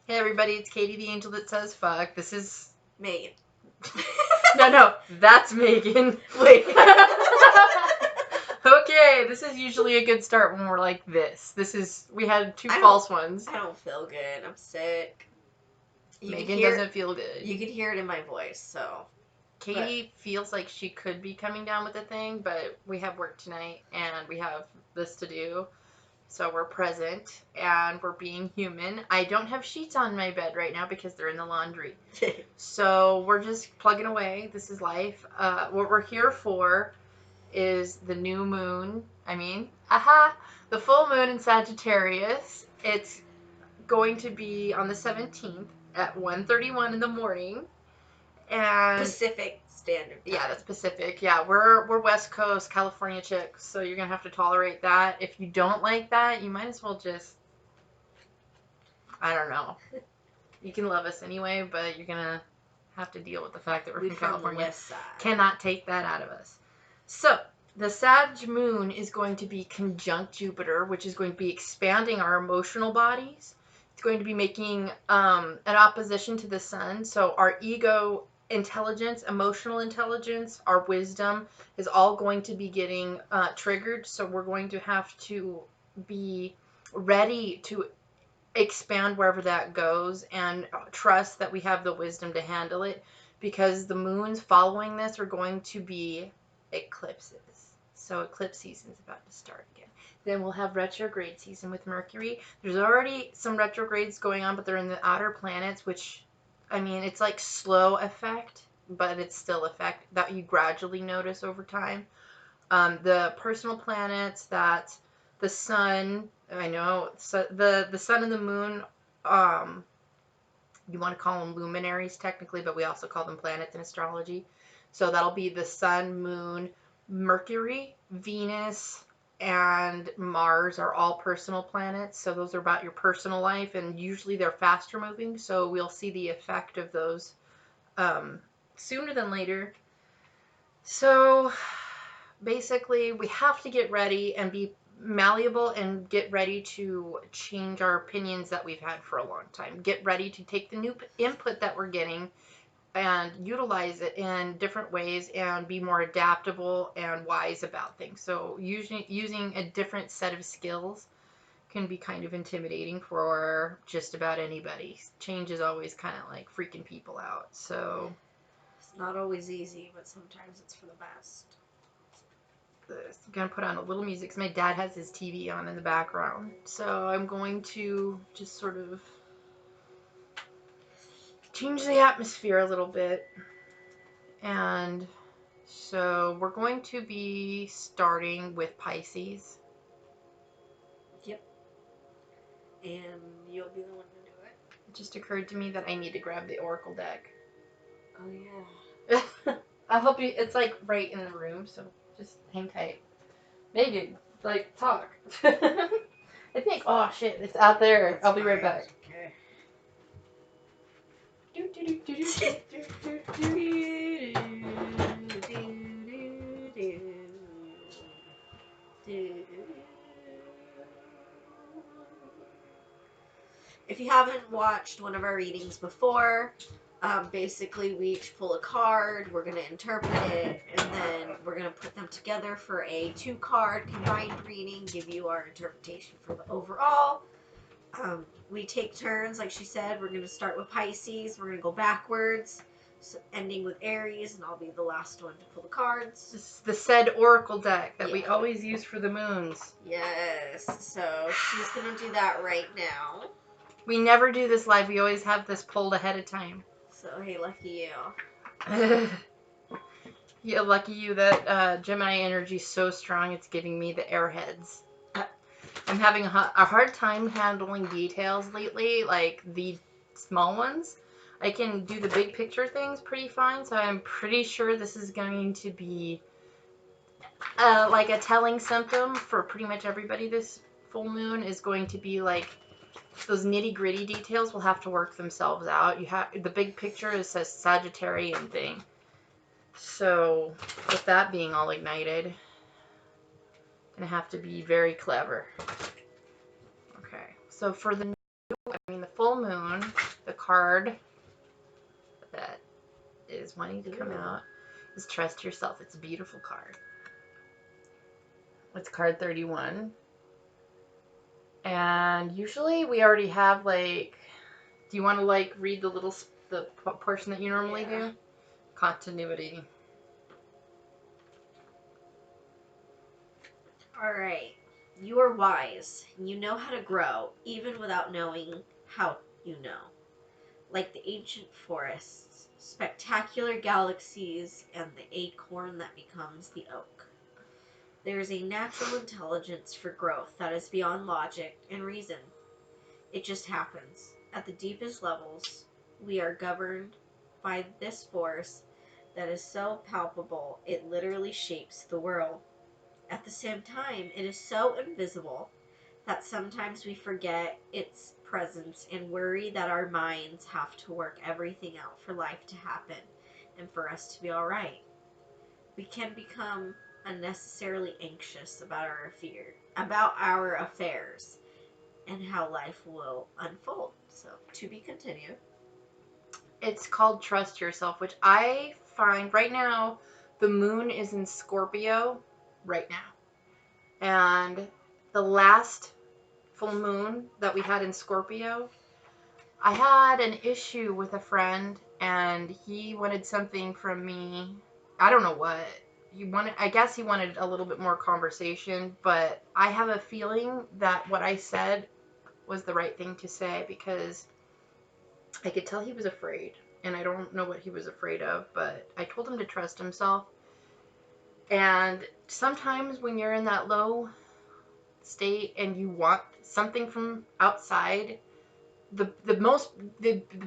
Hey everybody, it's Katie the angel that says fuck. This is Megan. No, that's Megan. Wait. Okay, this is usually a good start when we're like this. We had two false ones. I don't feel good. I'm sick. Megan doesn't feel good. You could hear it in my voice, so. Katie feels like she could be coming down with a thing, but we have work tonight and we have this to do. So we're present and we're being human. I don't have sheets on my bed right now because they're in the laundry. So we're just plugging away. This is life. What we're here for is the new moon. The full moon in Sagittarius. It's going to be on the 17th at 1:31 in the morning. And Pacific Standard Time. Yeah, that's Pacific. Yeah, we're West Coast California chicks, so you're gonna have to tolerate that. If you don't like that, you might as well just, I don't know. You can love us anyway, but you're gonna have to deal with the fact that we're from California. West side. Cannot take that out of us. So the Sag moon is going to be conjunct Jupiter, which is going to be expanding our emotional bodies. It's going to be making an opposition to the sun, so our ego intelligence, emotional intelligence, our wisdom is all going to be getting triggered. So we're going to have to be ready to expand wherever that goes and trust that we have the wisdom to handle it, because the moons following this are going to be eclipses. So eclipse season is about to start again. Then we'll have retrograde season with Mercury. There's already some retrogrades going on, but they're in the outer planets, which, I mean, it's like slow effect, but it's still effect that you gradually notice over time. The personal planets that the sun, I know, so the sun and the moon, you want to call them luminaries technically, but we also call them planets in astrology. So that'll be the sun, moon, Mercury, Venus, and Mars are all personal planets. So those are about your personal life, and usually they're faster moving. So we'll see the effect of those sooner than later. So basically, we have to get ready and be malleable and get ready to change our opinions that we've had for a long time. Get ready to take the new input that we're getting and utilize it in different ways and be more adaptable and wise about things. So using a different set of skills can be kind of intimidating for just about anybody. Change is always kind of like freaking people out. So it's not always easy, but sometimes it's for the best. I'm going to put on a little music because my dad has his TV on in the background. So I'm going to just sort of change the atmosphere a little bit. And so we're going to be starting with Pisces. Yep. And you'll be the one to do it. It just occurred to me that I need to grab the Oracle deck. Oh, yeah. I'll help you. It's like right in the room, so just hang tight. Megan, like, talk. I think, oh shit, it's out there. That's I'll be fine. right back. Okay. If you haven't watched one of our readings before, basically we each pull a card, we're going to interpret it, and then we're going to put them together for a 2-card combined reading, give you our interpretation for the overall. We take turns, like she said. We're going to start with Pisces, we're going to go backwards, so ending with Aries, and I'll be the last one to pull the cards. This is the said Oracle deck that we always use for the moons. Yes, so she's going to do that right now. We never do this live. We always have this pulled ahead of time. So, hey, lucky you. Yeah, lucky you that Gemini energy is so strong it's giving me the airheads. I'm having a hard time handling details lately, like the small ones. I can do the big picture things pretty fine, so I'm pretty sure this is going to be like a telling symptom for pretty much everybody. This full moon is going to be like those nitty-gritty details will have to work themselves out. The big picture is a Sagittarian thing. So with that being all ignited, gonna have to be very clever. Okay, so for the The full moon, the card that is wanting to come out is Trust Yourself. It's a beautiful card. It's card 31. And usually we already have, like, do you want to, like, read the portion that you normally do? Continuity. Alright. You are wise. You know how to grow, even without knowing how you know. Like the ancient forests, spectacular galaxies, and the acorn that becomes the oak. There is a natural intelligence for growth that is beyond logic and reason. It just happens. At the deepest levels, we are governed by this force that is so palpable it literally shapes the world. At the same time, it is so invisible that sometimes we forget its presence and worry that our minds have to work everything out for life to happen and for us to be alright. We can become unnecessarily anxious about our affairs and how life will unfold. So, to be continued. It's called Trust Yourself, which I find right now the moon is in Scorpio right now. And the last full moon that we had in Scorpio, I had an issue with a friend and he wanted something from me. I don't know what. I guess he wanted a little bit more conversation, but I have a feeling that what I said was the right thing to say because I could tell he was afraid. And I don't know what he was afraid of, but I told him to trust himself. And sometimes when you're in that low state and you want something from outside, the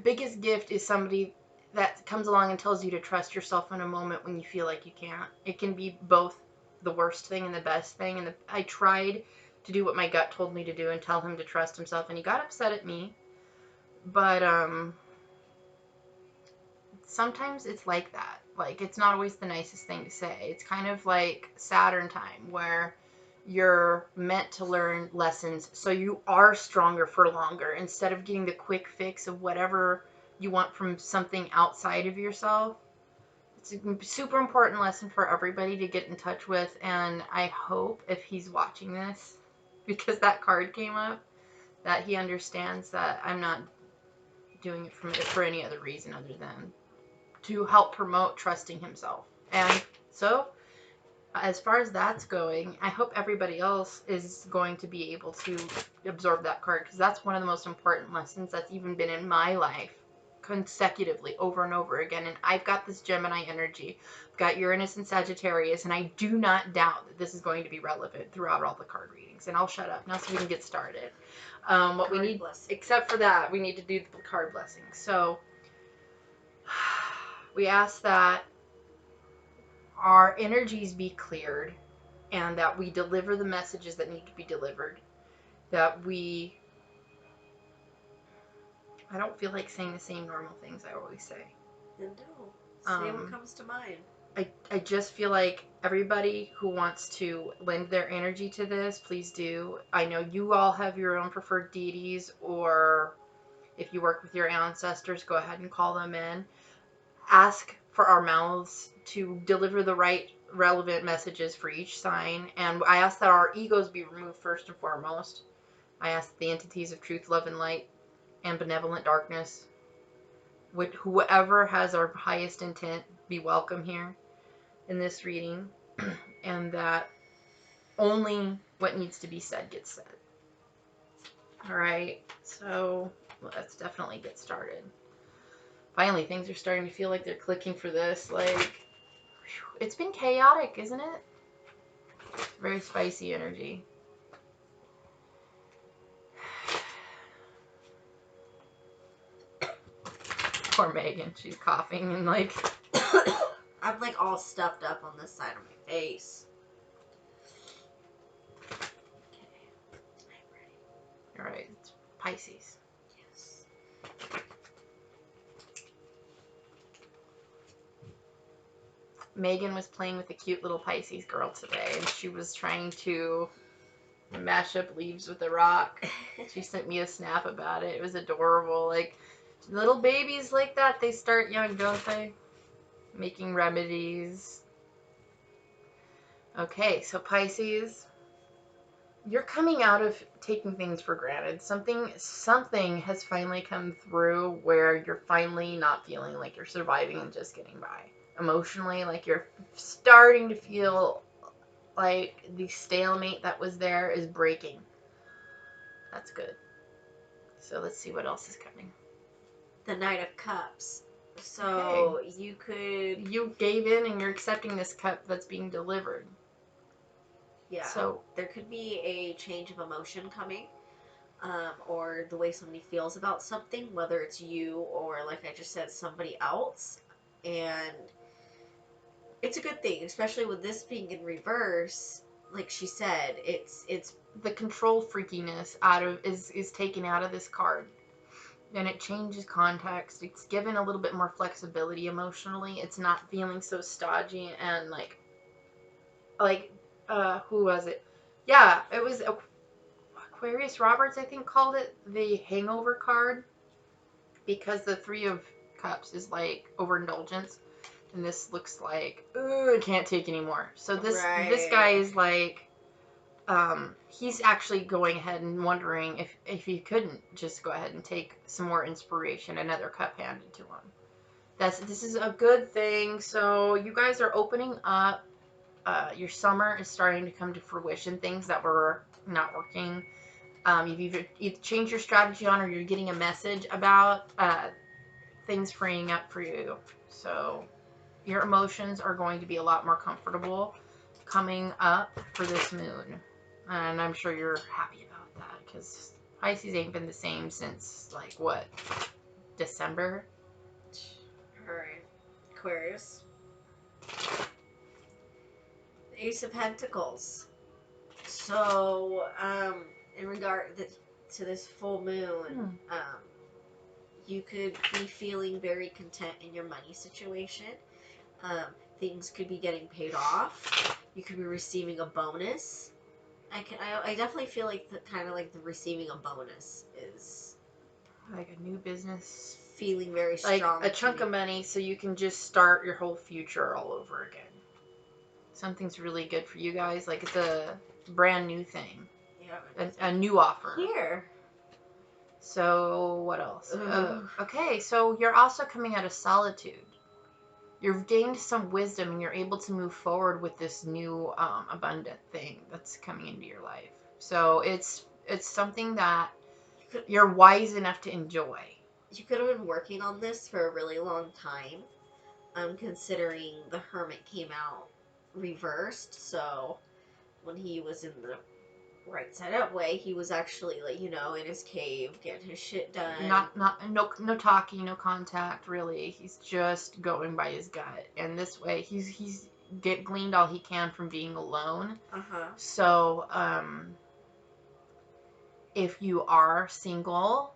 biggest gift is somebody that comes along and tells you to trust yourself in a moment when you feel like you can't. It can be both the worst thing and the best thing. And I tried to do what my gut told me to do and tell him to trust himself, and he got upset at me. But sometimes it's like that. Like, it's not always the nicest thing to say. It's kind of like Saturn time where you're meant to learn lessons so you are stronger for longer instead of getting the quick fix of whatever you want from something outside of yourself. It's a super important lesson for everybody to get in touch with, and I hope if he's watching this, because that card came up, that he understands that I'm not doing it for any other reason other than to help promote trusting himself. And so, as far as that's going, I hope everybody else is going to be able to absorb that card, because that's one of the most important lessons that's even been in my life consecutively over and over again. And I've got this Gemini energy, I've got Uranus and Sagittarius, and I do not doubt that this is going to be relevant throughout all the card readings. And I'll shut up now so we can get started. What we need, except for that, we need to do the card blessing. So we ask that our energies be cleared and that we deliver the messages that need to be delivered. That we... I don't feel like saying the same normal things I always say. Then no. Say what comes to mind. I just feel like everybody who wants to lend their energy to this, please do. I know you all have your own preferred deities, or if you work with your ancestors, go ahead and call them in. Ask for our mouths to deliver the right relevant messages for each sign, and I ask that our egos be removed first and foremost. I ask the entities of truth, love, and light, and benevolent darkness, whoever has our highest intent, be welcome here in this reading, and that only what needs to be said gets said. Alright, so let's definitely get started. Finally, things are starting to feel like they're clicking for this. Like, whew, it's been chaotic, isn't it? Very spicy energy. Poor Megan, she's coughing and like... I'm like all stuffed up on this side of my face. Okay, I'm ready. Alright, it's Pisces. Yes. Megan was playing with a cute little Pisces girl today, and she was trying to mash up leaves with a rock. She sent me a snap about it. It was adorable. Like, little babies like that, they start young, don't they? Making remedies. Okay, so Pisces, you're coming out of taking things for granted. Something has finally come through where you're finally not feeling like you're surviving and just getting by. Emotionally, like you're starting to feel like the stalemate that was there is breaking. That's good. So let's see what else is coming. The Knight of Cups. So Okay. You gave in and you're accepting this cup that's being delivered. Yeah. So there could be a change of emotion coming, or the way somebody feels about something, whether it's you or, like I just said, somebody else. And it's a good thing, especially with this being in reverse. Like she said, it's the control freakiness is taken out of this card. And it changes context. It's given a little bit more flexibility emotionally. It's not feeling so stodgy and like who was it? Yeah, it was Aquarius Roberts, I think, called it the hangover card, because the Three of Cups is like overindulgence, and this looks like, ooh, I can't take anymore. So this guy is like, he's actually going ahead and wondering if he couldn't just go ahead and take some more inspiration, another cup handed to him. This is a good thing. So you guys are opening up. Your summer is starting to come to fruition. Things that were not working, you've either changed your strategy on, or you're getting a message about things freeing up for you. So your emotions are going to be a lot more comfortable coming up for this moon. And I'm sure you're happy about that, because Pisces ain't been the same since, like, what, December? Alright. Aquarius. The Ace of Pentacles. So, in regard to this full moon, you could be feeling very content in your money situation. Things could be getting paid off. You could be receiving a bonus. I definitely feel like the receiving a bonus is like a new business, feeling very like strong. a chunk of money, so you can just start your whole future all over again. Something's really good for you guys. Like, it's a brand new thing. Yeah. A new offer. Here. So what else? Okay, so you're also coming out of solitude. You've gained some wisdom, and you're able to move forward with this new abundant thing that's coming into your life. So it's something that you're wise enough to enjoy. You could have been working on this for a really long time, considering the Hermit came out reversed. So when he was in the right side up way, he was actually, like, in his cave getting his shit done. No talking, no contact, really. He's just going by his gut, and this way he's gleaned all he can from being alone. So if you are single,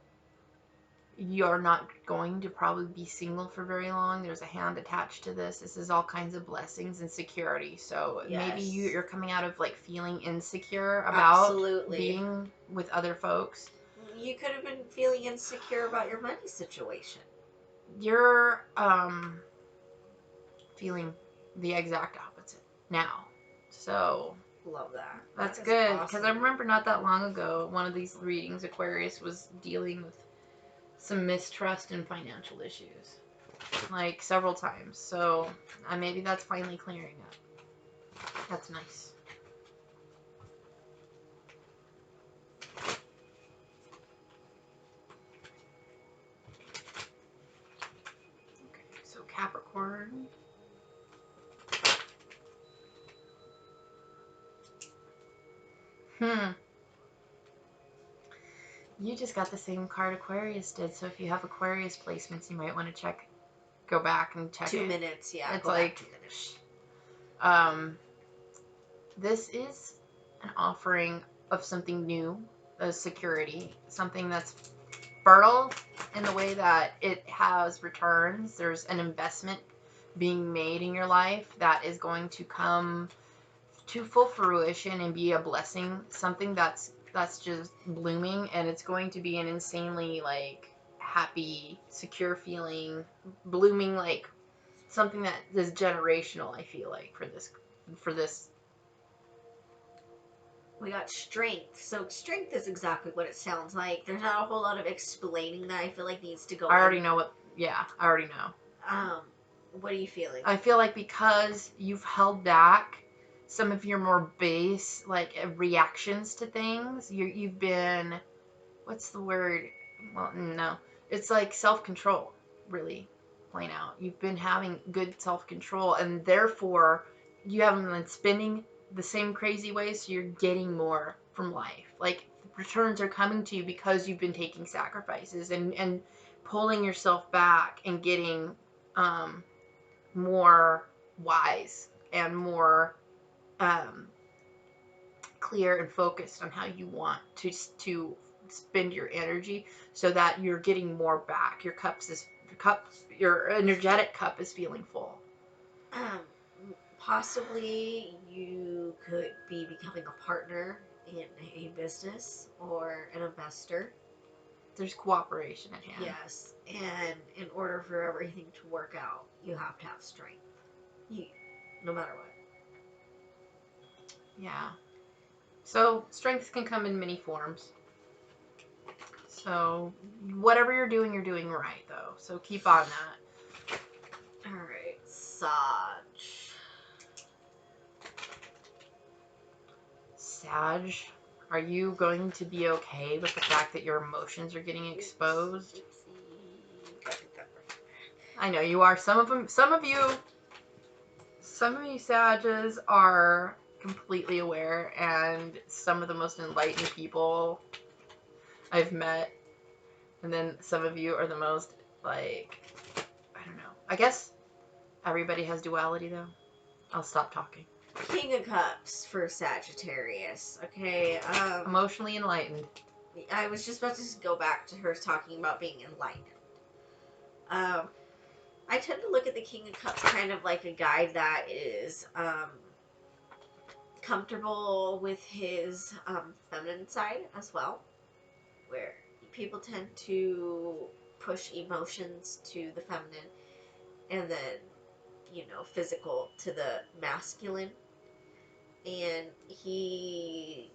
you're not going to probably be single for very long. There's a hand attached to this. This is all kinds of blessings and security. So maybe you're coming out of, like, feeling insecure about being with other folks. You could have been feeling insecure about your money situation. You're feeling the exact opposite now. So love that. That's good, because I remember not that long ago, one of these readings, Aquarius was dealing with some mistrust and financial issues, like, several times. So maybe that's finally clearing up. That's nice. Okay, so Capricorn. You just got the same card Aquarius did, so if you have Aquarius placements, you might want to go back and check 2 minutes, yeah. It's like, 2 minutes. This is an offering of something new, a security, something that's fertile in the way that it has returns. There's an investment being made in your life that is going to come to full fruition and be a blessing, something that's just blooming, and it's going to be an insanely like happy, secure feeling, blooming, like something that is generational. I feel like for this. We got strength. So strength is exactly what it sounds like. There's not a whole lot of explaining that I feel like needs to go I already know what. Yeah, I already know. What are you feeling? I feel like because you've held back some of your more base like reactions to things, you've been, what's the word? Well, no, it's like self-control, really, plain out. You've been having good self-control, and therefore you haven't been spending the same crazy ways, so you're getting more from life. Like returns are coming to you because you've been taking sacrifices and pulling yourself back and getting more wise and more clear and focused on how you want to spend your energy, so that you're getting more back. Your energetic cup is feeling full. Possibly you could be becoming a partner in a business or an investor. There's cooperation at hand. Yes, and in order for everything to work out, you have to have strength. No matter what. Yeah. So strength can come in many forms. So whatever you're doing right, though. So keep on that. Alright, Sag. Sag, are you going to be okay with the fact that your emotions are getting exposed? I know you are. Some of you Sages are completely aware, and some of the most enlightened people I've met. And then some of you are the most, like, I don't know. I guess everybody has duality, though. I'll stop talking. King of Cups for Sagittarius. Okay, Emotionally enlightened. I was just about to go back to her talking about being enlightened. I tend to look at the King of Cups kind of like a guy that is comfortable with his feminine side as well, where people tend to push emotions to the feminine and then, physical to the masculine. And he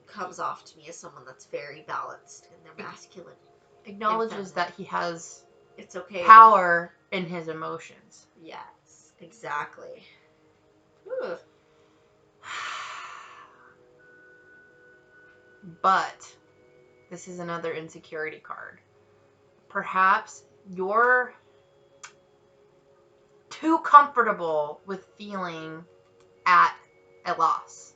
comes off to me as someone that's very balanced in their masculine. Acknowledges that he has it's okay power in his emotions. Yes, exactly. But this is another insecurity card. Perhaps you're too comfortable with feeling at a loss.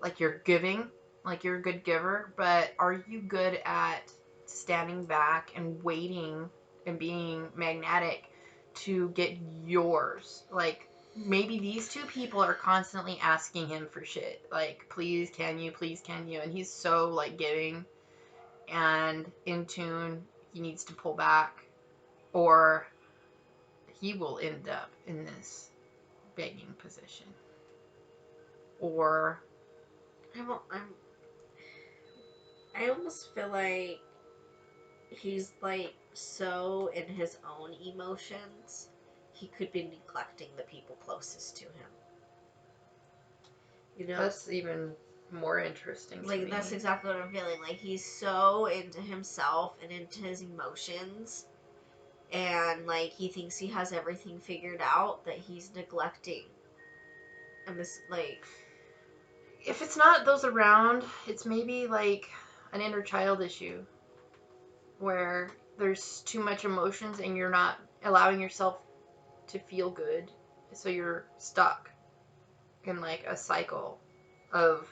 Like you're giving, like you're a good giver, but are you good at standing back and waiting and being magnetic to get yours? Like maybe these two people are constantly asking him for shit. Like, please can you, and he's so like giving and in tune, he needs to pull back, or he will end up in this begging position. Or I almost feel like he's like so in his own emotions, he could be neglecting the people closest to him. That's even more interesting. Like, that's exactly what I'm feeling. Like, he's so into himself and into his emotions, and like he thinks he has everything figured out, that he's neglecting. And this, like, if it's not those around, it's maybe like an inner child issue where there's too much emotions and you're not allowing yourself to feel good, so you're stuck in like a cycle of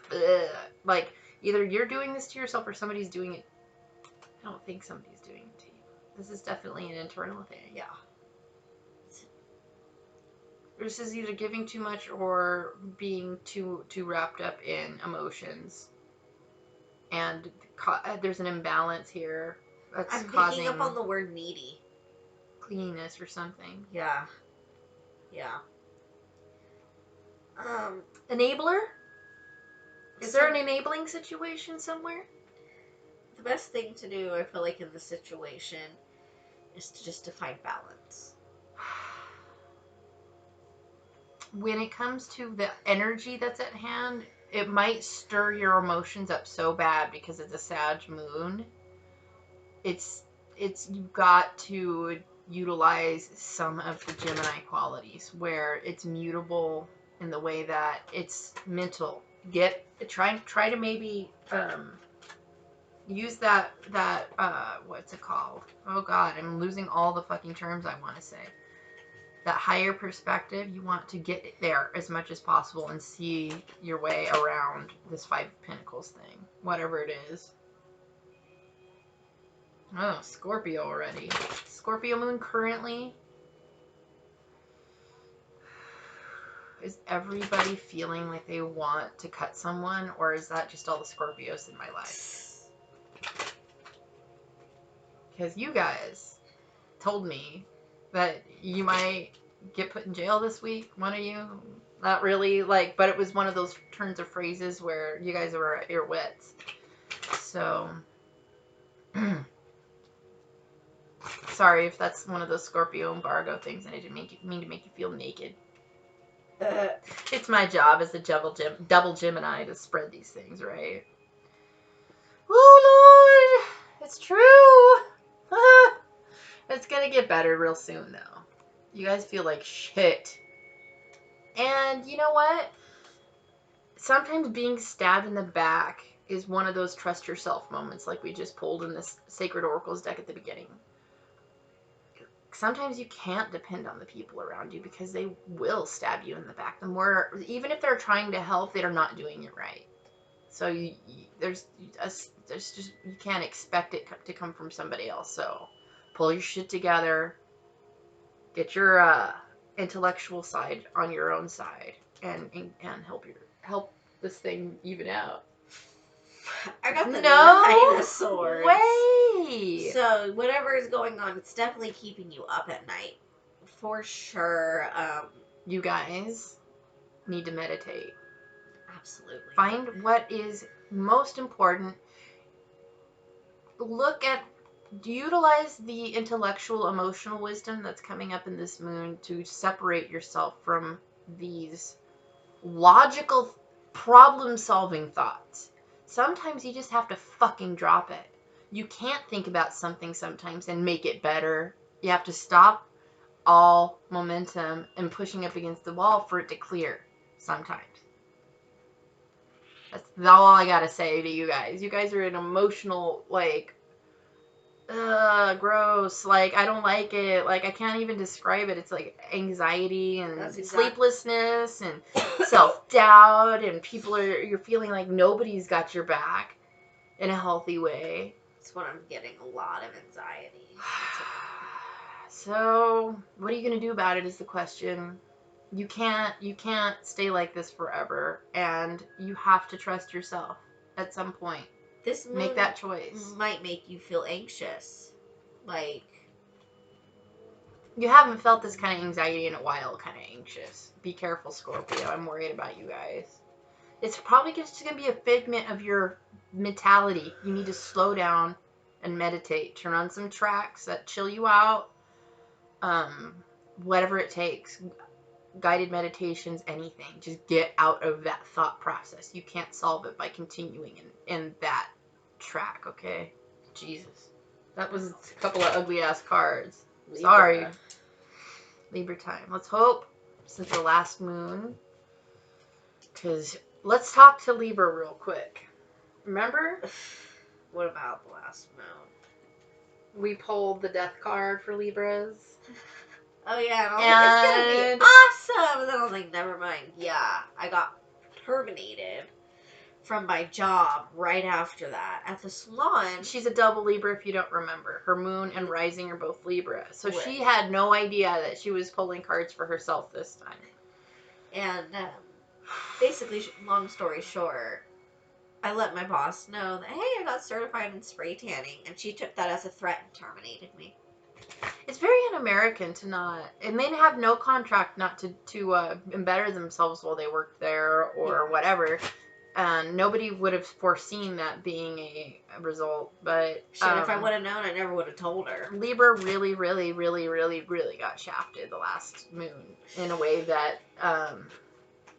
like either you're doing this to yourself or somebody's doing it. I don't think somebody's doing it to you. This is definitely an internal thing. Yeah. This is either giving too much or being too wrapped up in emotions, and there's an imbalance here that's I'm causing picking up on the word needy, clinginess or something. Yeah. Enabler? Is there an enabling situation somewhere? The best thing to do, I feel like, in this situation is to find balance. When it comes to the energy that's at hand, it might stir your emotions up so bad because it's a Sag moon. It's you've got to utilize some of the Gemini qualities where it's mutable in the way that it's mental. Try to maybe use that what's it called? Oh God, I'm losing all the fucking terms I want to say. That higher perspective, you want to get there as much as possible and see your way around this Five of Pentacles thing, whatever it is. Oh, Scorpio already. Scorpio moon currently. Is everybody feeling like they want to cut someone, or is that just all the Scorpios in my life? Because you guys told me that you might get put in jail this week, one of you. Not really, like, but it was one of those turns of phrases where you guys were at your wits. So, sorry if that's one of those Scorpio embargo things and I didn't mean to make you feel naked. It's my job as a double Gemini to spread these things, right? Oh, Lord! It's true! It's gonna get better real soon, though. You guys feel like shit. And you know what? Sometimes being stabbed in the back is one of those trust yourself moments like we just pulled in this Sacred Oracles deck at the beginning. Sometimes you can't depend on the people around you because they will stab you in the back. Even if they're trying to help, they're not doing it right. So you can't expect it to come from somebody else. So pull your shit together, get your intellectual side on your own side, and help this thing even out. I got the Nine of Swords. Way. So whatever is going on, it's definitely keeping you up at night, for sure. You guys need to meditate. Absolutely. Find what is most important. Utilize the intellectual, emotional wisdom that's coming up in this moon to separate yourself from these logical, problem-solving thoughts. Sometimes you just have to fucking drop it. You can't think about something sometimes and make it better. You have to stop all momentum and pushing up against the wall for it to clear sometimes. That's all I gotta say to you guys. You guys are an emotional, like, gross. Like, I don't like it. Like, I can't even describe it. It's like anxiety and sleeplessness and self-doubt, and you're feeling like nobody's got your back in a healthy way. That's what I'm getting, a lot of anxiety. So, what are you gonna do about it is the question. You can't stay like this forever, and you have to trust yourself at some point. This moon make that choice. Might make you feel anxious. Like, you haven't felt this kind of anxiety in a while, kind of anxious. Be careful, Scorpio. I'm worried about you guys. It's probably just going to be a figment of your mentality. You need to slow down and meditate. Turn on some tracks that chill you out. Whatever it takes. Guided meditations, anything. Just get out of that thought process. You can't solve it by continuing in that track, okay? Jesus. That was a couple of ugly-ass cards. Libra. Sorry. Libra time. Let's hope, since the last moon, because let's talk to Libra real quick. Remember? What about the last moon? We pulled the death card for Libras. Oh, yeah, and it's gonna be awesome! And then I was like, never mind. Yeah, I got terminated from my job right after that at the salon. She's a double Libra if you don't remember. Her moon and rising are both Libra. So she had no idea that she was pulling cards for herself this time. And basically, long story short, I let my boss know that, hey, I got certified in spray tanning, and she took that as a threat and terminated me. It's very un-American to not, and they have no contract not to embetter themselves while they worked there or whatever. And nobody would have foreseen that being a result. But shit, if I would have known, I never would have told her. Libra really, really, really, really, really got shafted the last moon in a way that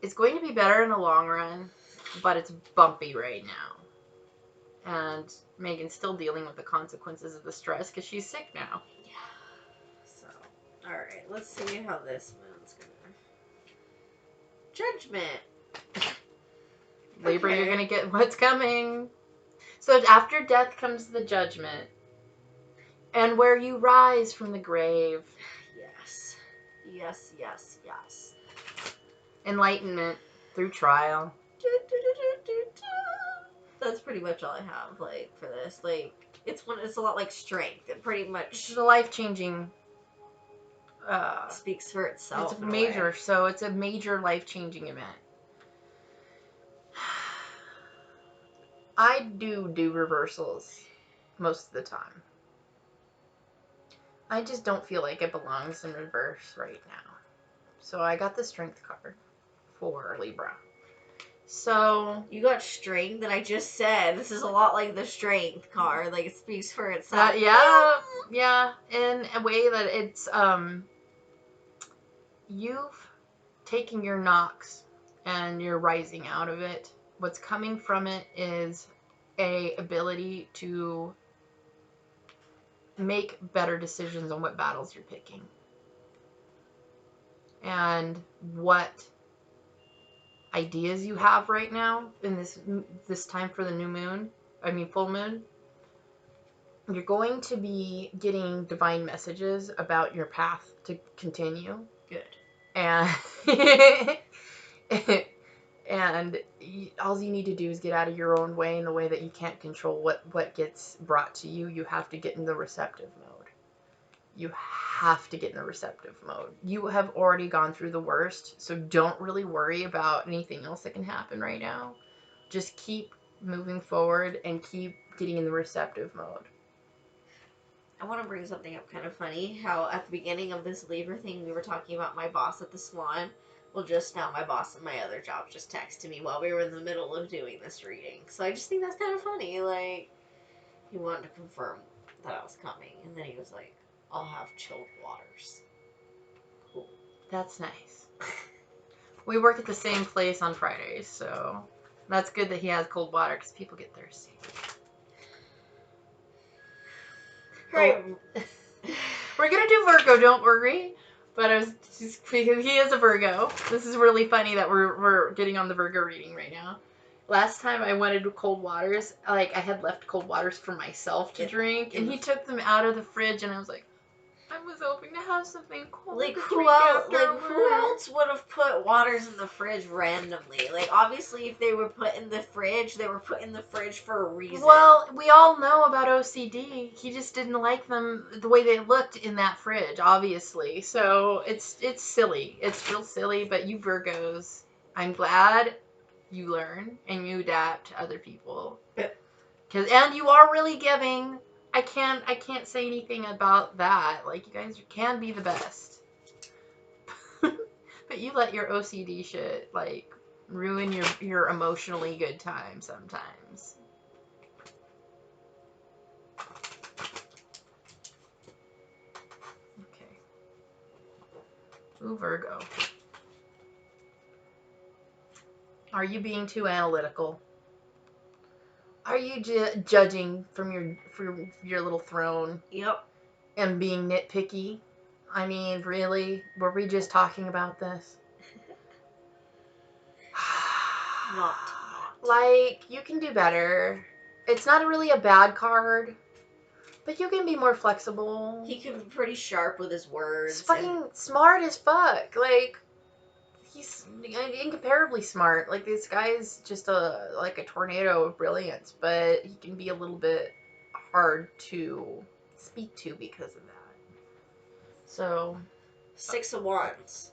it's going to be better in the long run, but it's bumpy right now. And Megan's still dealing with the consequences of the stress because she's sick now. Yeah. So, alright, let's see how this moon's gonna... Judgment. Libra, Okay. you're going to get what's coming. So after death comes the judgment. And where you rise from the grave. Yes. Yes, yes, yes. Enlightenment through trial. That's pretty much all I have, like, for this. Like, it's a lot like strength. It pretty It's much a life-changing... speaks for itself. It's major, so it's a major life-changing event. I do reversals most of the time. I just don't feel like it belongs in reverse right now. So I got the strength card for Libra. So you got strength that I just said. This is a lot like the strength card. Like, it speaks for itself. Yeah, in a way that it's you've taken your knocks and you're rising out of it. What's coming from it is a ability to make better decisions on what battles you're picking and what ideas you have right now in this time for the full moon. You're going to be getting divine messages about your path to continue. Good. And and all you need to do is get out of your own way in the way that you can't control what gets brought to you. You have to get in the receptive mode. You have to get in the receptive mode. You have already gone through the worst, so don't really worry about anything else that can happen right now. Just keep moving forward and keep getting in the receptive mode. I want to bring something up kind of funny. How at the beginning of this Libra thing, we were talking about my boss at the salon. Well, just now, my boss at my other job just texted me while we were in the middle of doing this reading. So I just think that's kind of funny. Like, he wanted to confirm that I was coming. And then he was like, I'll have chilled waters. Cool. That's nice. We work at the same place on Fridays, so that's good that he has cold water because people get thirsty. Right. We're going to do Virgo, don't worry. But I was just, because he is a Virgo. This is really funny that we're getting on the Virgo reading right now. Last time I wanted cold waters, like I had left cold waters for myself to drink, and he took them out of the fridge, and I was like, I was hoping to have something cold. Like who else would have put waters in the fridge randomly? Like obviously, if they were put in the fridge, they were put in the fridge for a reason. Well, we all know about OCD. He just didn't like them the way they looked in that fridge, obviously. So it's silly. It's real silly. But you Virgos, I'm glad you learn and you adapt to other people. And you are really giving. I can't say anything about that. Like, you guys can be the best. But you let your OCD shit, like, ruin your emotionally good time sometimes. Okay. Ooh, Virgo. Are you being too analytical? Are you judging from your little throne? Yep. And being nitpicky? I mean, really? Were we just talking about this? Not. Like, you can do better. It's not really a bad card, but you can be more flexible. He can be pretty sharp with his words. He's fucking smart as fuck. Like, he's incomparably smart. Like, this guy's just like a tornado of brilliance, but he can be a little bit hard to speak to because of that. So, 6 of Wands.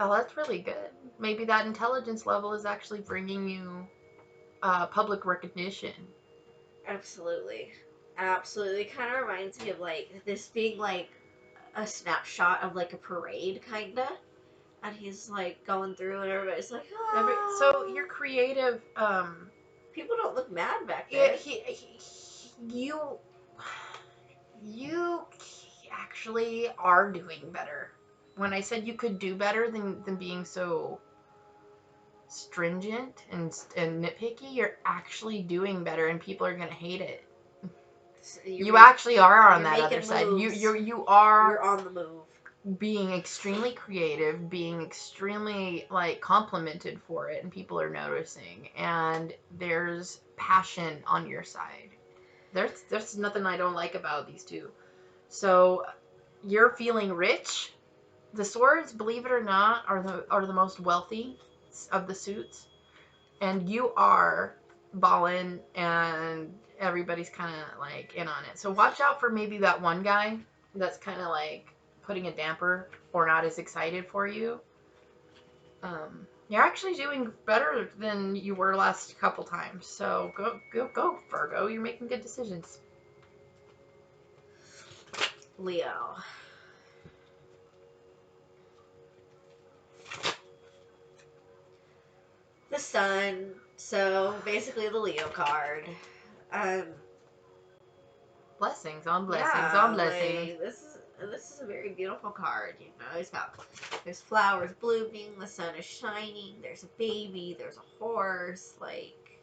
well, that's really good. Maybe that intelligence level is actually bringing you public recognition. Absolutely. Absolutely. It kind of reminds me of, like, this being, like, a snapshot of, like, a parade, kinda. And he's, like, going through and everybody's like, ah. So you're creative. People don't look mad back there. You actually are doing better. When I said you could do better than being so stringent and nitpicky, you're actually doing better, and people are gonna hate it. You actually are on that other side. You are. You're on the move. Being extremely creative, being extremely, like, complimented for it, and people are noticing, and there's passion on your side. There's nothing I don't like about these two. So you're feeling rich. The swords, believe it or not, are the most wealthy of the suits, and you are balling, and everybody's kind of like in on it. So watch out for maybe that one guy that's kind of like putting a damper or not as excited for you. You're actually doing better than you were last couple times. So go, Virgo. You're making good decisions. Leo. The sun. So basically the Leo card. Blessings on blessings on blessings. Like, this is a very beautiful card. You know, there's flowers blooming, the sun is shining, there's a baby, there's a horse. Like,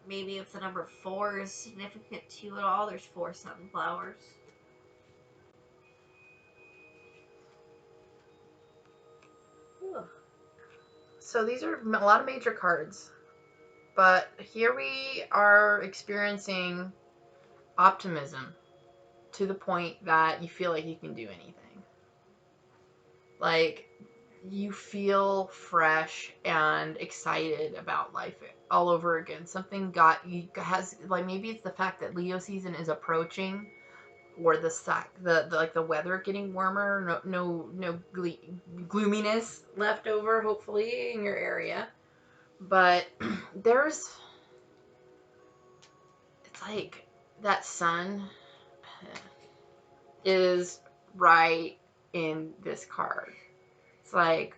maybe if the number 4 is significant to you at all, there's 4 sunflowers. Ugh. So these are a lot of major cards, but here we are experiencing optimism to the point that you feel like you can do anything. Like, you feel fresh and excited about life all over again. Something like, maybe it's the fact that Leo season is approaching, or the weather getting warmer. No gloominess left over, hopefully, in your area. But it's like that sun is right in this card. It's like,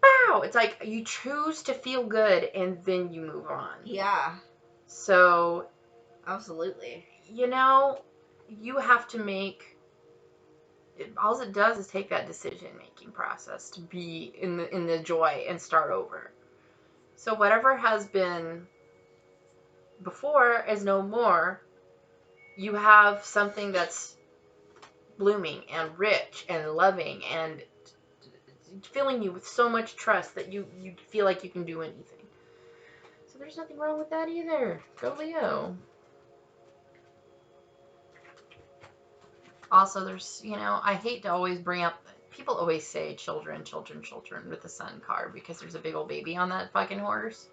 wow. It's like you choose to feel good and then you move on. Yeah. So, absolutely. You know, you have to make. All it does is take that decision-making process to be in the joy and start over. So whatever has been before is no more. You have something that's blooming and rich and loving and filling you with so much trust that you feel like you can do anything. So there's nothing wrong with that either. Go Leo. Also, there's, I hate to always bring up, people always say children with the sun card because there's a big old baby on that fucking horse.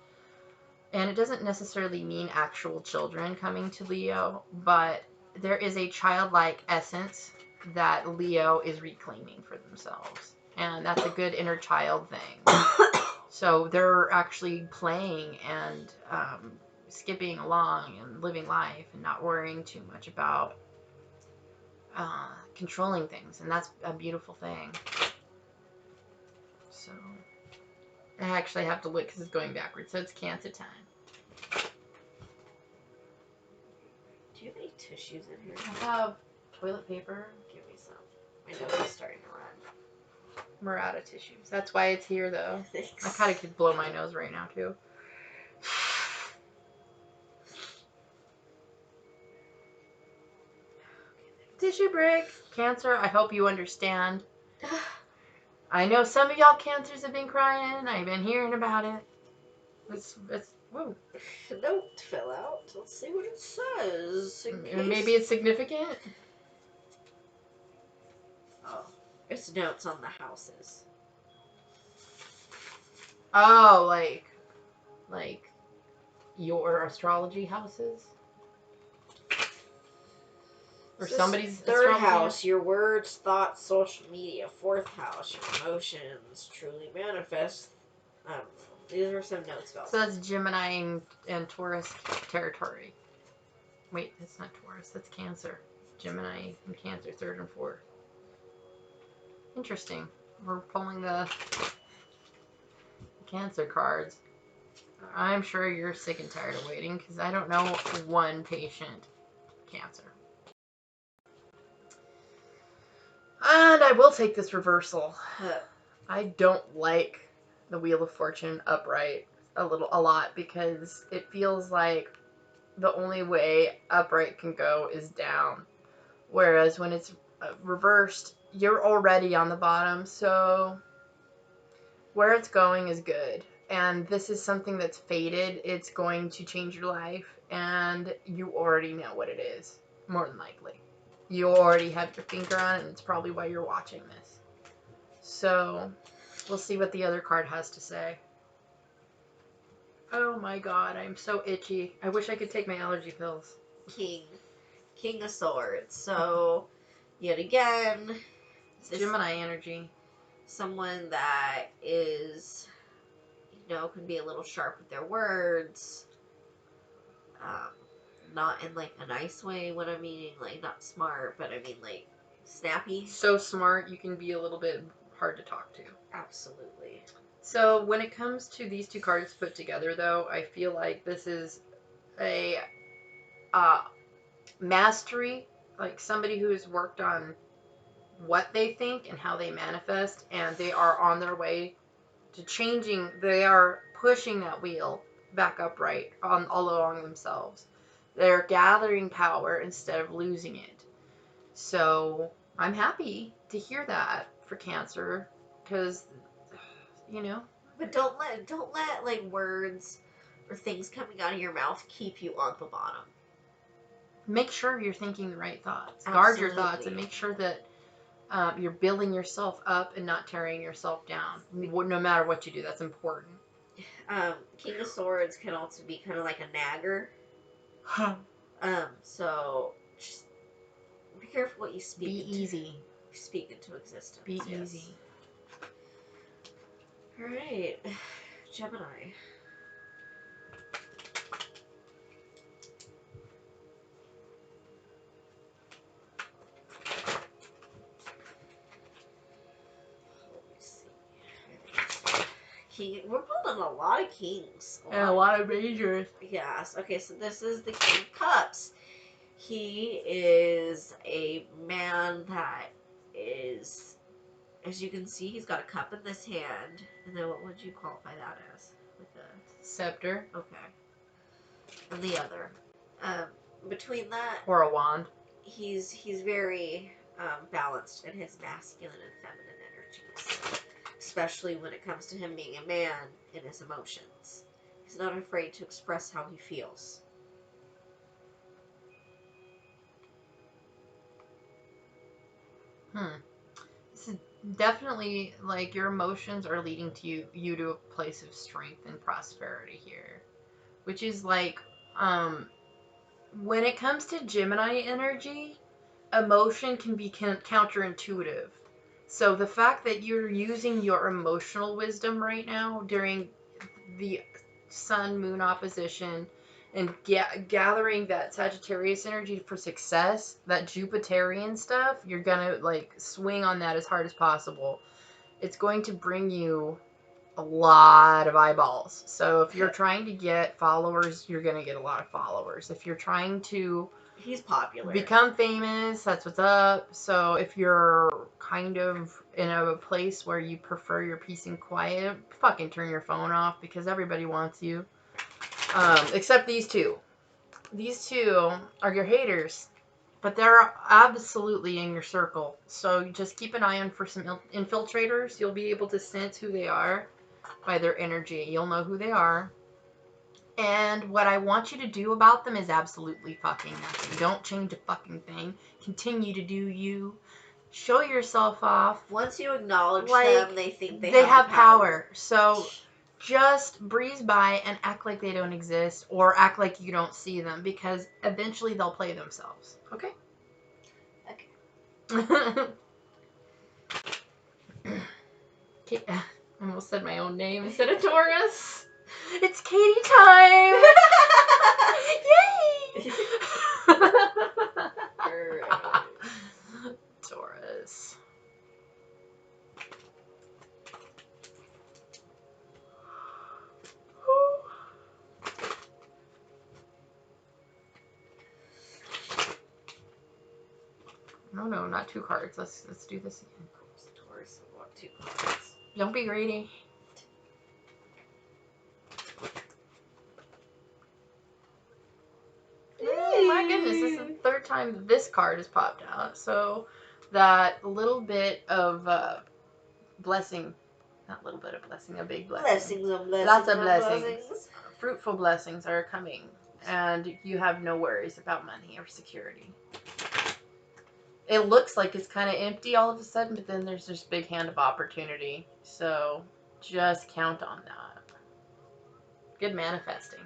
And it doesn't necessarily mean actual children coming to Leo, but there is a childlike essence that Leo is reclaiming for themselves. And that's a good inner child thing. So they're actually playing and skipping along and living life and not worrying too much about controlling things, and that's a beautiful thing. So I actually have to look because it's going backwards, so it's Cancer time. Do you have any tissues in here? I have toilet paper. Give me some. My nose is starting to run. We're out of tissues. That's why it's here, though. Thanks. I kind of could blow my nose right now, too. Tissue break. Cancer, I hope you understand. I know some of y'all Cancers have been crying. I've been hearing about it. It's whoa. The note fell out. Let's see what it says. Maybe it's significant. Oh, it's notes on the houses. Oh, like your astrology houses? Or somebody's third house, your words, thoughts, social media. Fourth house, your emotions, truly manifest. These are some notes about. So that's Gemini and Taurus territory. Wait, that's not Taurus. That's Cancer. Gemini and Cancer, 3rd and 4th. Interesting. We're pulling the Cancer cards. I'm sure you're sick and tired of waiting because I don't know one patient Cancer. And I will take this reversal. I don't like the Wheel of Fortune upright a lot because it feels like the only way upright can go is down. Whereas when it's reversed, you're already on the bottom, so where it's going is good. And this is something that's fated. It's going to change your life, and you already know what it is, more than likely. You already have your finger on it, and it's probably why you're watching this. So, we'll see what the other card has to say. Oh my god, I'm so itchy. I wish I could take my allergy pills. King of Swords. So, yet again, it's Gemini energy. Someone that is, can be a little sharp with their words. Not in, like, a nice way, what I'm meaning, like, not smart, but I mean, like, snappy. So smart, you can be a little bit hard to talk to. Absolutely. So, when it comes to these two cards put together, though, I feel like this is a mastery, like somebody who has worked on what they think and how they manifest, and they are on their way to changing. They are pushing that wheel back upright all along themselves. They're gathering power instead of losing it. So I'm happy to hear that for Cancer, because But don't let like words or things coming out of your mouth keep you on the bottom. Make sure you're thinking the right thoughts. Absolutely. Guard your thoughts and make sure that you're building yourself up and not tearing yourself down. No matter what you do, that's important. King of Swords can also be kind of like a nagger. So just be careful what you speak. Be easy. Speak into existence. Be easy. All right, Gemini. We're pulling a lot of kings. And a lot of majors. Yes. Okay, so this is the King of Cups. He is a man that is, as you can see, he's got a cup in this hand. And then what would you qualify that as? Like a scepter. Okay. And the other. Between that. Or a wand. He's very balanced in his masculine and feminine energies. Especially when it comes to him being a man in his emotions. He's not afraid to express how he feels. This is definitely, like, your emotions are leading to you to a place of strength and prosperity here. Which is, like, when it comes to Gemini energy, emotion can be counterintuitive. So the fact that you're using your emotional wisdom right now during the Sun-Moon opposition and gathering that Sagittarius energy for success, that Jupiterian stuff, you're gonna, like, swing on that as hard as possible. It's going to bring you a lot of eyeballs. So if you're trying to get followers, you're gonna get a lot of followers. If you're trying to he's popular, become famous, that's what's up. So if you're kind of in a place where you prefer your peace and quiet, fucking turn your phone off because everybody wants you. Except these two. These two are your haters, but they're absolutely in your circle. So just keep an eye on for some infiltrators. You'll be able to sense who they are by their energy. You'll know who they are. And what I want you to do about them is absolutely fucking nothing. Don't change a fucking thing. Continue to do you. Show yourself off. Once you acknowledge them, they think they have power. So just breeze by and act like they don't exist or act like you don't see them because eventually they'll play themselves. Okay? Okay. I almost said my own name instead of Taurus. It's Katie time! Yay! Alright. Taurus. No, not 2 cards. Let's do this again. Taurus, I want 2 cards. Don't be greedy. Oh my goodness, this is the 3rd time this card has popped out. So that little bit of blessing, not little bit of blessing, a big blessing. Blessings on blessings. Lots of on blessings. Fruitful blessings are coming, and you have no worries about money or security. It looks like it's kind of empty all of a sudden, but then there's this big hand of opportunity. So just count on that. Good manifesting.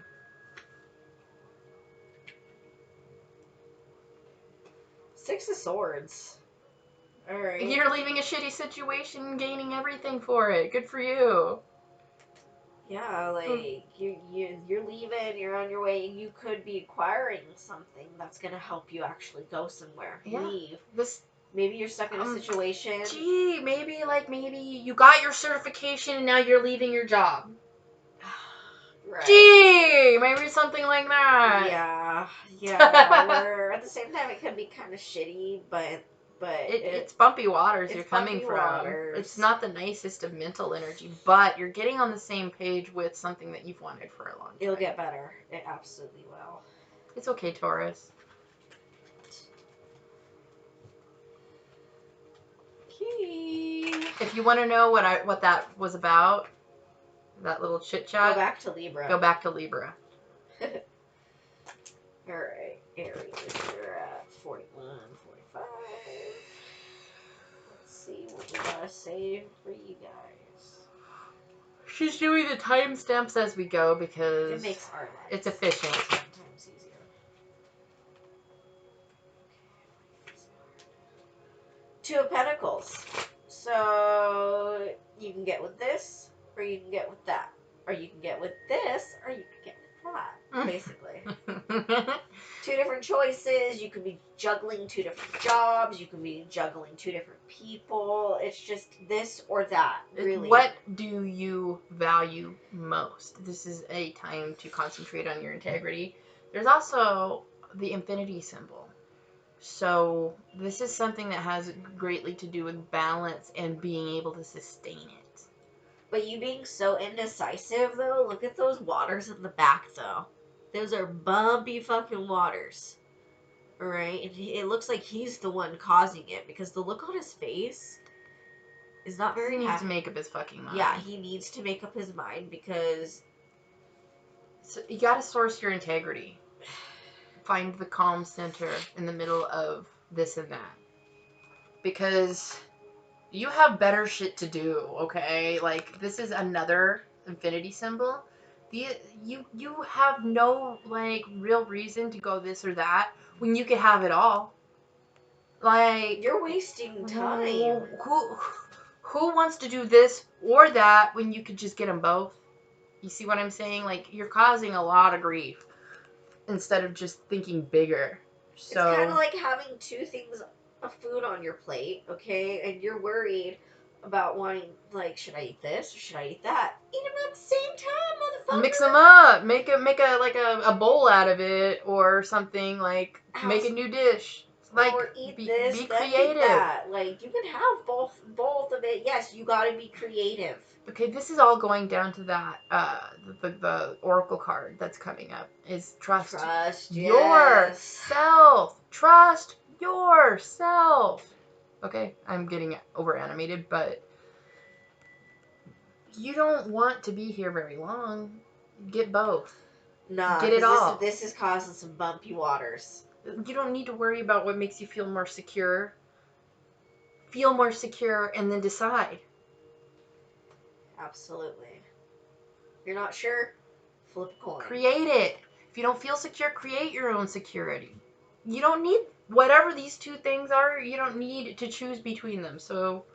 Six of Swords. Alright. You're leaving a shitty situation, gaining everything for it. Good for you. Yeah, like you're leaving, you're on your way, and you could be acquiring something that's gonna help you actually go somewhere. Yeah. Leave. This. Maybe you're stuck in a situation. Gee, maybe you got your certification and now you're leaving your job. Right. Gee, maybe something like that. Yeah. Or at the same time, it can be kind of shitty, but it's bumpy waters you're coming from. Waters. It's not the nicest of mental energy, but you're getting on the same page with something that you've wanted for a long time. It'll get better. It absolutely will. It's okay, Taurus. Okay. If you want to know what that was about, that little chit chat, go back to Libra. Alright, Aries, you're at 41, 45. Let's see what we gotta save for you guys. She's doing the timestamps as we go because it makes our lives it's efficient. 10 times easier. Two of Pentacles. So you can get with this, or you can get with that. Or you can get with this, or you can get with that, basically. 2 different choices. You could be juggling 2 different jobs. You could be juggling 2 different people. It's just this or that, really. What do you value most? This is a time to concentrate on your integrity. There's also the infinity symbol. So this is something that has greatly to do with balance and being able to sustain it. But you being so indecisive, though, look at those waters in the back, though. Those are bumpy fucking waters. Alright? And it looks like he's the one causing it, because the look on his face is not very happy. He needs to make up his fucking mind. Yeah, he needs to make up his mind, because... So you gotta source your integrity. Find the calm center in the middle of this and that. Because you have better shit to do, okay? Like, this is another infinity symbol. You have no, like, real reason to go this or that when you could have it all. Like... You're wasting time. Who wants to do this or that when you could just get them both? You see what I'm saying? Like, you're causing a lot of grief instead of just thinking bigger. So it's kind of like having 2 things of food on your plate, okay? And you're worried about wanting, like, should I eat this or should I eat that? Eat them at the same time, motherfucker. Mix them up. Make a bowl out of it or something. Like, make a new dish. Like, or eat this, be then creative. Eat that. Like, you can have both of it. Yes, you gotta be creative. Okay, this is all going down to that, the oracle card that's coming up is trust yourself. Trust yourself. Okay, I'm getting over animated, but you don't want to be here very long. Get both. Nah, get it all. This is causing some bumpy waters. You don't need to worry about what makes you feel more secure. Feel more secure and then decide. Absolutely. You're not sure? Flip a coin. Create it. If you don't feel secure, create your own security. You don't need, whatever these 2 things are, you don't need to choose between them. So,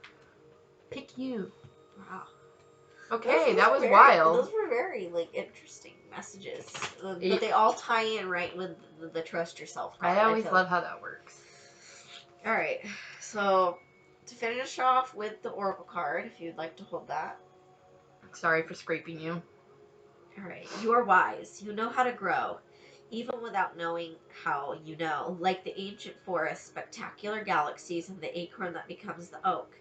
pick you. Wow. Okay, that was wild. Those were very, like, interesting messages. But Yeah. they all tie in right with the trust yourself card. I always love how that works. Alright, so to finish off with the Oracle card, if you'd like to hold that. Sorry for scraping you. Alright, you are wise. You know how to grow, even without knowing how you know. Like the ancient forest, spectacular galaxies, and the acorn that becomes the oak.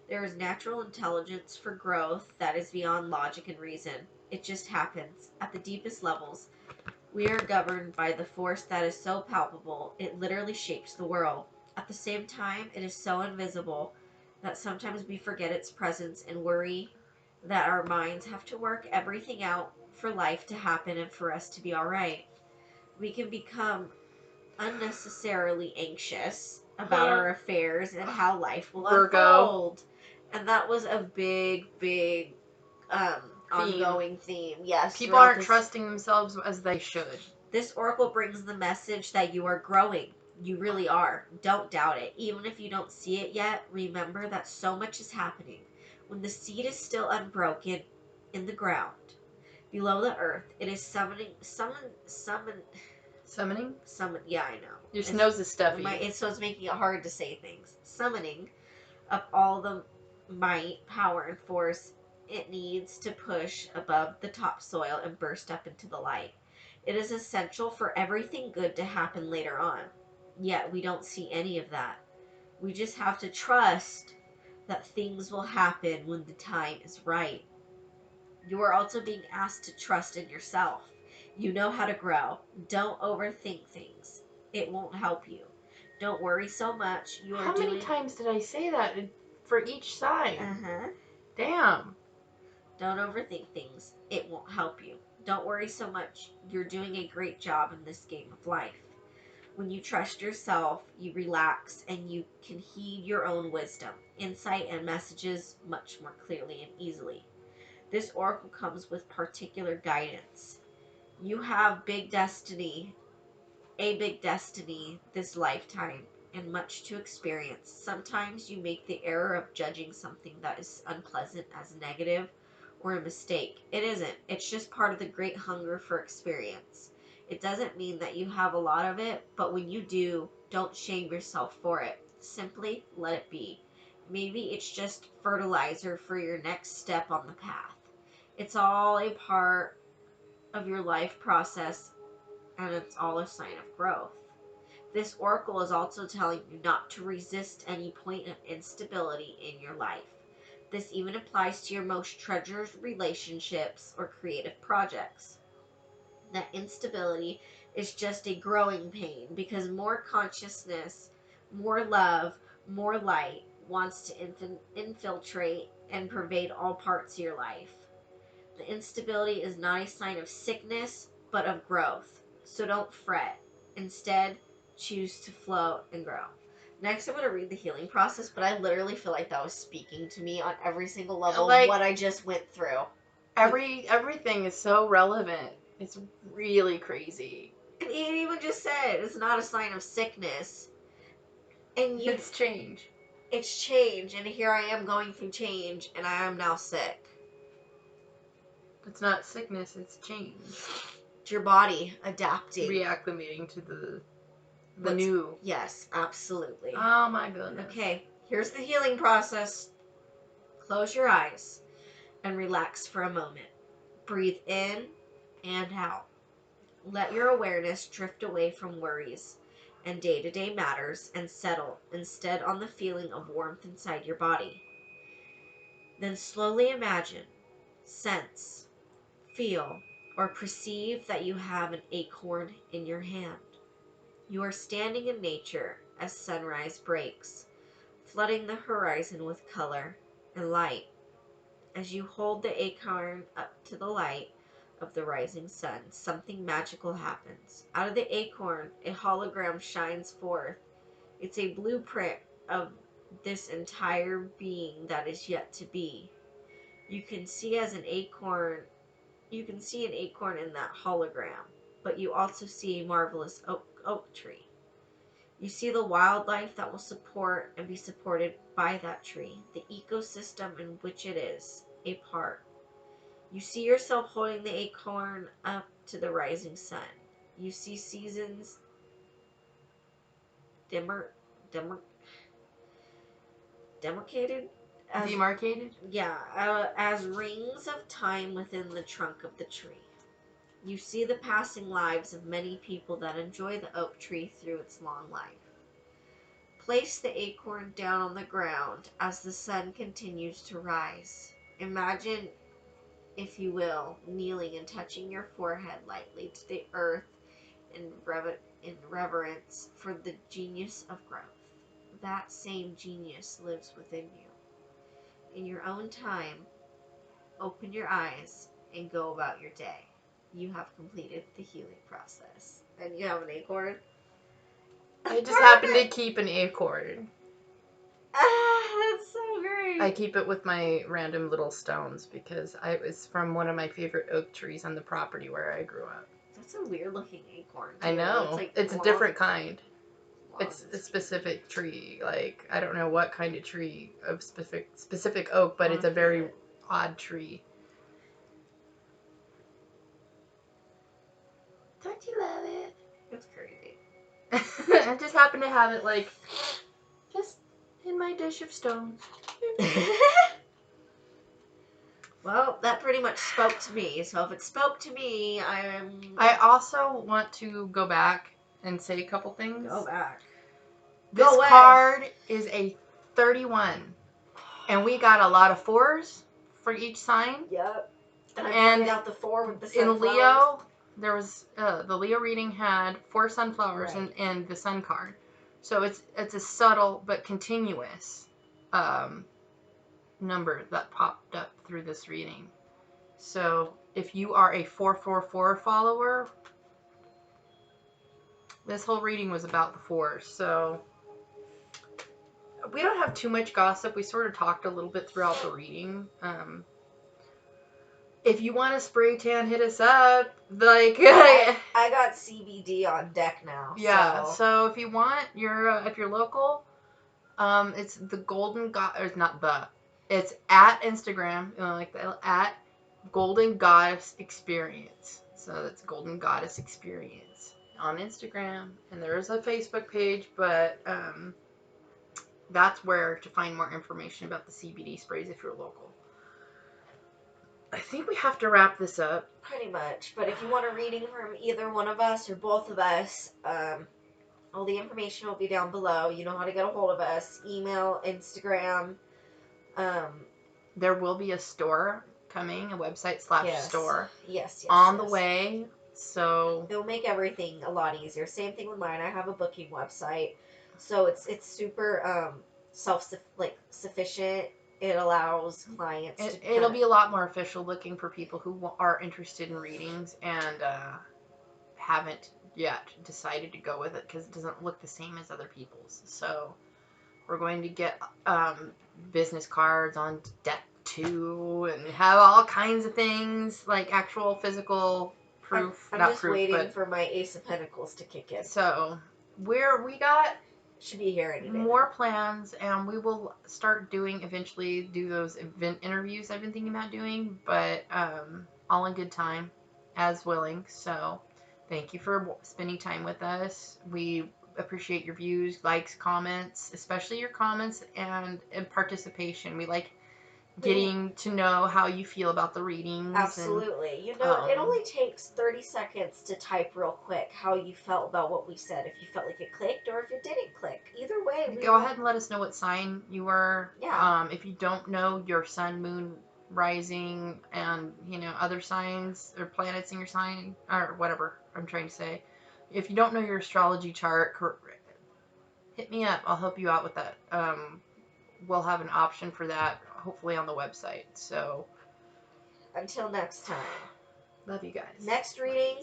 There is natural intelligence for growth that is beyond logic and reason. It just happens. At the deepest levels, we are governed by the force that is so palpable, it literally shapes the world. At the same time, it is so invisible that sometimes we forget its presence and worry that our minds have to work everything out for life to happen and for us to be alright. We can become unnecessarily anxious about our affairs and how life will unfold. And that was a big, big ongoing theme. Yes. People aren't trusting themselves as they should. This oracle brings the message that you are growing. You really are. Don't doubt it. Even if you don't see it yet, remember that so much is happening. When the seed is still unbroken in the ground, below the earth, it is summoning. Yeah, I know. Your nose is stuffy. So it's making it hard to say things. Summoning up all the might, power, and force it needs to push above the topsoil and burst up into the light. It is essential for everything good to happen later on. Yet we don't see any of that. We just have to trust that things will happen when the time is right. You are also being asked to trust in yourself. You know how to grow. Don't overthink things. It won't help you. Don't worry so much. How many times did I say that for each sign? Uh-huh. Damn. Don't overthink things. It won't help you. Don't worry so much. You're doing a great job in this game of life. When you trust yourself, you relax and you can heed your own wisdom, insight, and messages much more clearly and easily. This oracle comes with particular guidance. You have a big destiny this lifetime, and much to experience. Sometimes you make the error of judging something that is unpleasant as negative or a mistake. It isn't. It's just part of the great hunger for experience. It doesn't mean that you have a lot of it, but when you do, don't shame yourself for it. Simply let it be. Maybe it's just fertilizer for your next step on the path. It's all a part of your life process, and it's all a sign of growth. This oracle is also telling you not to resist any point of instability in your life. This even applies to your most treasured relationships or creative projects. That instability is just a growing pain because more consciousness, more love, more light wants to infiltrate and pervade all parts of your life. The instability is not a sign of sickness, but of growth. So don't fret. Instead, choose to flow and grow. Next, I'm going to read the healing process, but I literally feel like that was speaking to me on every single level of what I just went through. Everything is so relevant. It's really crazy. And it even just said it's not a sign of sickness. And it's change. It's change, and here I am going through change, and I am now sick. It's not sickness, it's change. It's your body adapting. Reacclimating to the new. Yes, absolutely. Oh my goodness. Okay, here's the healing process. Close your eyes and relax for a moment. Breathe in and out. Let your awareness drift away from worries and day-to-day matters and settle instead on the feeling of warmth inside your body. Then slowly imagine, sense, feel, or perceive that you have an acorn in your hand. You are standing in nature as sunrise breaks, flooding the horizon with color and light. As you hold the acorn up to the light of the rising sun, something magical happens. Out of the acorn, a hologram shines forth. It's a blueprint of this entire being that is yet to be. You can see an acorn in that hologram, but you also see a marvelous oak tree. You see the wildlife that will support and be supported by that tree, the ecosystem in which it is a part. You see yourself holding the acorn up to the rising sun. You see seasons demarcated as Demarcated? as rings of time within the trunk of the tree. You see the passing lives of many people that enjoy the oak tree through its long life. Place the acorn down on the ground as the sun continues to rise. Imagine, if you will, kneeling and touching your forehead lightly to the earth in reverence for the genius of growth. That same genius lives within you. In your own time, open your eyes and go about your day. You have completed the healing process. And you have an acorn? I just happen to keep an acorn. That's so great. I keep it with my random little stones because it's from one of my favorite oak trees on the property where I grew up. That's a weird looking acorn, too. I know. It's a different kind. It's a specific tree. Like, I don't know what kind of tree of specific oak, but it's a very odd tree. Don't you love it? It's crazy. I just happen to have it, like, just in my dish of stones. Well, that pretty much spoke to me. So if it spoke to me, I also want to go back and say a couple things. Go back. This card is a 31. And we got a lot of 4s for each sign. Yep. And I pointed out the 4 with the sunflowers. In Leo, there was the Leo reading had 4 sunflowers and the sun card. So it's a subtle but continuous number that popped up through this reading. So if you are a 444 follower, this whole reading was about the 4s. So we don't have too much gossip. We sort of talked a little bit throughout the reading. If you want a spray tan, hit us up. Like I got CBD on deck now. Yeah. So if you want, if you're local, it's the Golden God. Or it's not the. It's at Instagram. At Golden Goddess Experience. So that's Golden Goddess Experience on Instagram, and there is a Facebook page, but that's where to find more information about the CBD sprays if you're local. I think we have to wrap this up. Pretty much. But if you want a reading from either one of us or both of us, all the information will be down below. You know how to get a hold of us. Email, Instagram. There will be a store coming, a website / store. Yes. On the way. So it'll make everything a lot easier. Same thing with mine. I have a booking website. So it's super self-sufficient. It allows clients to... It'll be a lot more official looking for people who are interested in readings and haven't yet decided to go with it because it doesn't look the same as other people's. So we're going to get business cards on deck too and have all kinds of things like actual physical proof. I'm just waiting for my Ace of Pentacles to kick in. So we got... should be here any day. More plans, and we will start eventually do those event interviews I've been thinking about doing, but all in good time, as willing. So thank you for spending time with us. We appreciate your views, likes, comments, especially your comments and participation. We like getting to know how you feel about the readings. Absolutely. It only takes 30 seconds to type real quick how you felt about what we said. If you felt like it clicked or if it didn't click. Either way. Go ahead and let us know what sign you were. Yeah. If you don't know your sun, moon, rising, and, other signs or planets in your sign, or whatever I'm trying to say. If you don't know your astrology chart, hit me up. I'll help you out with that. We'll have an option for that, hopefully on the website. So until next time, love you guys. Next reading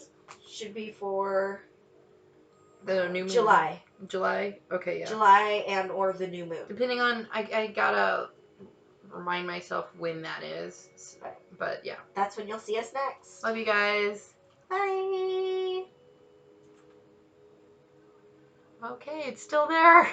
should be for the new moon. July. Okay, yeah. July or the new moon. Depending on, I gotta remind myself when that is. But yeah, that's when you'll see us next. Love you guys. Bye. Okay, it's still there.